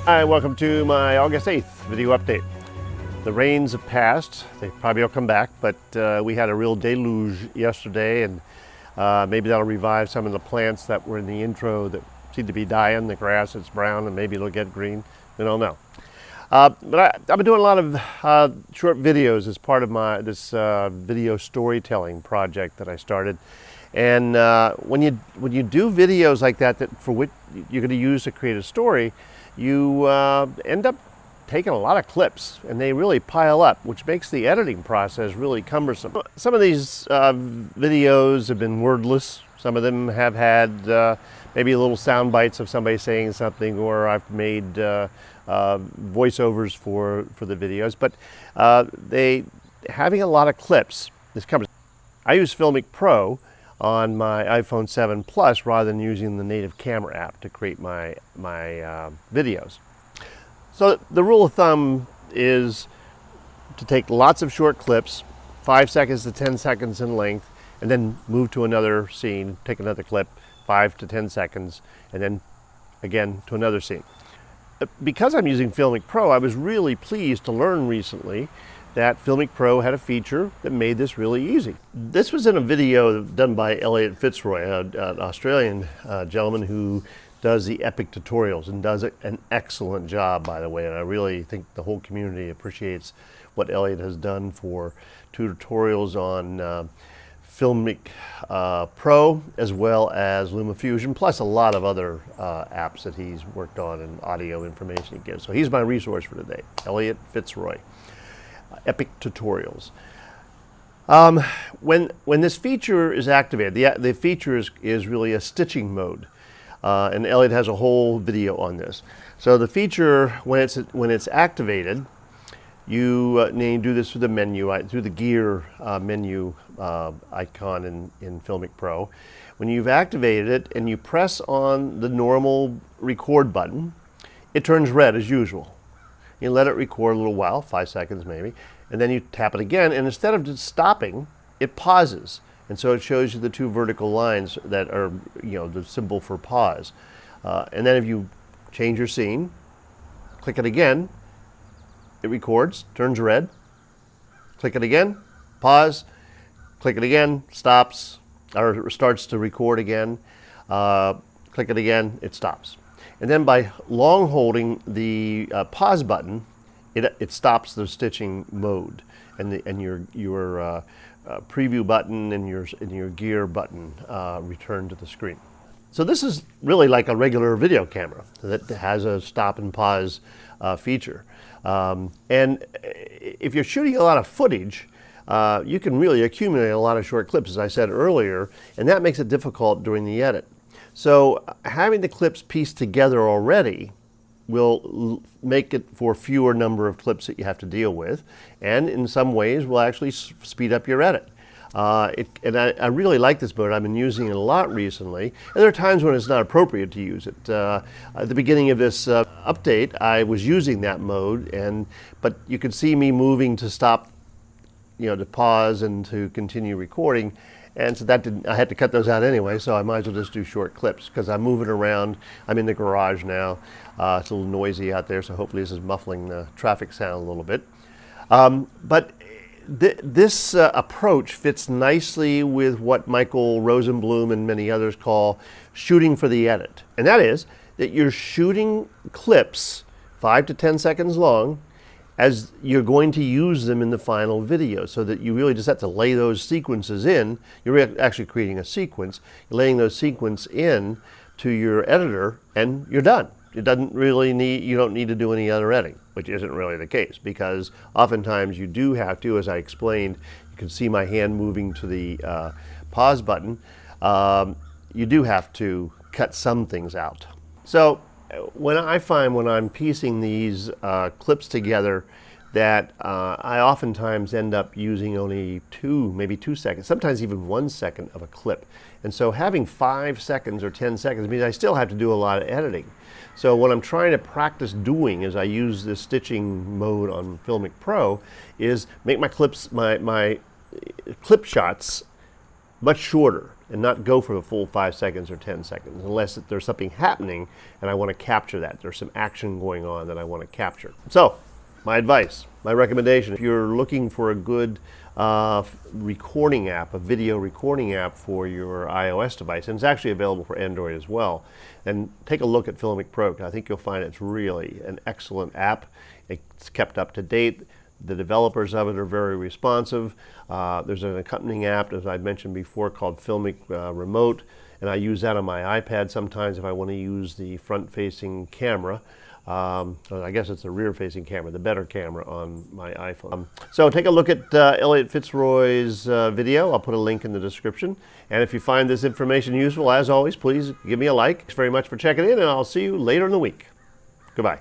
Hi, welcome to my August 8th video update. The rains have passed. They probably will come back, but we had a real deluge yesterday, and maybe that'll revive some of the plants that were in the intro that seem to be dying. The grass is brown and maybe it'll get green. We don't know. But I've been doing a lot of short videos as part of this video storytelling project that I started. And when you do videos like that for which you're going to use to create a story, you end up taking a lot of clips, and they really pile up, which makes the editing process really cumbersome. Some of these videos have been wordless. Some of them have had maybe little sound bites of somebody saying something, or I've made voiceovers for the videos. But having a lot of clips, this covers. I use FilMic Pro on my iPhone 7 Plus rather than using the native camera app to create my videos. So the rule of thumb is to take lots of short clips, 5 seconds to 10 seconds in length, and then move to another scene, take another clip, 5 to 10 seconds, and then again to another scene. Because I'm using FilMic Pro, I was really pleased to learn recently that FilMic Pro had a feature that made this really easy. This was in a video done by Eliot Fitzroy, an Australian gentleman who does the epic tutorials and does an excellent job, by the way, and I really think the whole community appreciates what Eliot has done for tutorials on FilMic Pro as well as LumaFusion, plus a lot of other apps that he's worked on and audio information he gives. So he's my resource for today, Eliot Fitzroy. Epic tutorials. When this feature is activated, the feature is really a stitching mode, and Eliot has a whole video on this. So the feature, when it's activated, you do this through the menu, through the gear menu icon in FilMic Pro. When you've activated it and you press on the normal record button, it turns red as usual. You let it record a little while, 5 seconds maybe, and then you tap it again, and instead of just stopping, it pauses. And so it shows you the two vertical lines that are, the symbol for pause. And then if you change your scene, click it again, it records, turns red, click it again, pause, click it again, stops, or starts to record again, click it again, it stops. And then by long holding the pause button, it stops the stitching mode, and your preview button and your gear button return to the screen. So this is really like a regular video camera that has a stop and pause feature. And if you're shooting a lot of footage, you can really accumulate a lot of short clips, as I said earlier, and that makes it difficult during the edit. So having the clips pieced together already will make it for fewer number of clips that you have to deal with, and in some ways will actually speed up your edit. And I really like this mode. I've been using it a lot recently, and there are times when it's not appropriate to use it. At the beginning of this update, I was using that mode, but you could see me moving to stop, to pause and to continue recording. And so I had to cut those out anyway, so I might as well just do short clips because I'm moving around. I'm in the garage now. It's a little noisy out there, so hopefully this is muffling the traffic sound a little bit. But this approach fits nicely with what Michael Rosenblum and many others call shooting for the edit. And that is that you're shooting clips 5 to 10 seconds long as you're going to use them in the final video, so that you really just have to lay those sequences in. You're actually creating a sequence, you're laying those sequences in to your editor, and you're done. You don't need to do any other editing, which isn't really the case, because oftentimes you do have to, as I explained, you can see my hand moving to the pause button, you do have to cut some things out. So when I'm piecing these clips together, that I oftentimes end up using only maybe 2 seconds, sometimes even 1 second of a clip. And so having 5 seconds or 10 seconds means I still have to do a lot of editing. So what I'm trying to practice doing as I use this stitching mode on FilMic Pro is make my clips, my clip shots much shorter and not go for the full 5 seconds or 10 seconds unless there's something happening and I want to capture that. There's some action going on that I want to capture. So, my advice, my recommendation, if you're looking for a good recording app, a video recording app for your iOS device, and it's actually available for Android as well, then take a look at FilMic Pro. I think you'll find it's really an excellent app. It's kept up to date. The developers of it are very responsive. There's an accompanying app, as I mentioned before, called FilMic Remote, and I use that on my iPad sometimes if I want to use the front-facing camera. I guess it's the rear-facing camera, the better camera on my iPhone. So take a look at Eliot Fitzroy's video. I'll put a link in the description. And if you find this information useful, as always, please give me a like. Thanks very much for checking in, and I'll see you later in the week. Goodbye.